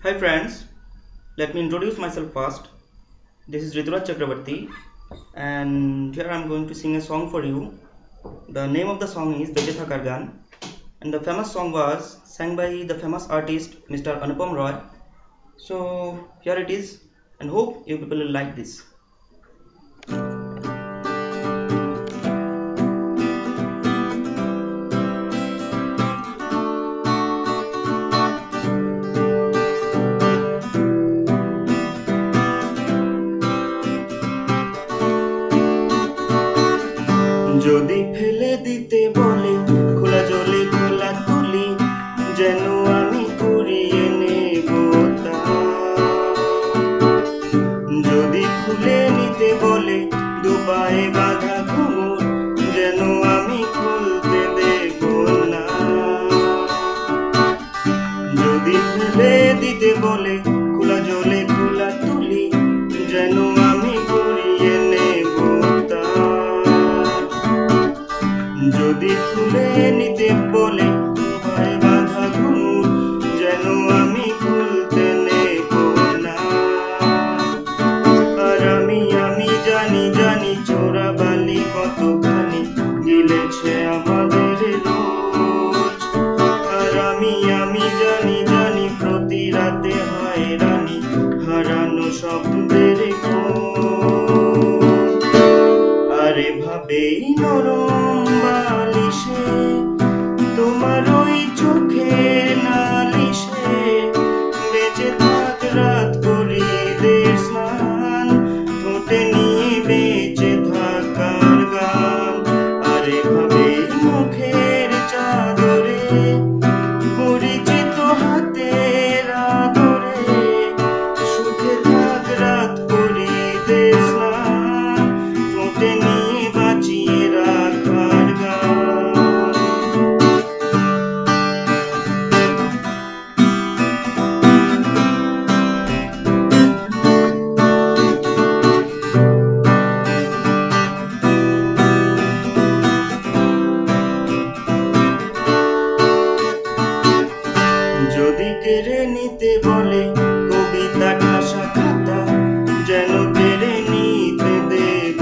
Hi friends, let me introduce myself first. This is Rituraj Chakrabarti and here I am going to sing a song for you. The name of the song is Beche Thakar Gan and the famous song was sang by the famous artist Mr. Anupam Roy. So here it is and hope you people will like this. যদি ফেলে দিতে বলে খোলা জলে খোলা তুলি যেন আমি কুড়িয়ে নেব তা যদি খুলে নিতে বলে দুপায়ে বাঁধা ঘুঙুর যেন আমি খুলতে দেব না যদি ফেলে দিতে বলে খোলা জলে খোলা তুলি যেন আমি কুড়িয়ে নেব তা যদি খুলে নিতে বলে দুপায়ে বাঁধা ঘুঙুর যেন আমি খুলতে নেব না আর আমি জানি চোরা বালি কতখানি গিলেছে আমাদের রোজ আর আমি জানি প্রতি রাতে হয়রানি হারানো শব্দের আরে ভাবেই নরম বালিশে তোমার ওই চোখের নালিশে বেঁচে থাক রাত করি দের স্নান ঠোঁটে নিয়ে বেঁচে থাকার গান আরে ভাবেই মুখের চাদরে পরিচিত হাতের আদরে সুখে থাক রাত করি দের স্নান ঠোঁটে নিয়ে বাঁচিয়ে রাখার গান যদি কেড়ে নিতে বলে কবিতা ঠাসা খাতা যেন কেড়ে নিতে দেব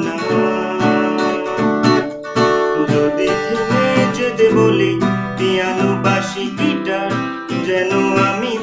না যদি থেমে যেতে বলে পিয়ানো বাঁশি গিটার যেন আমি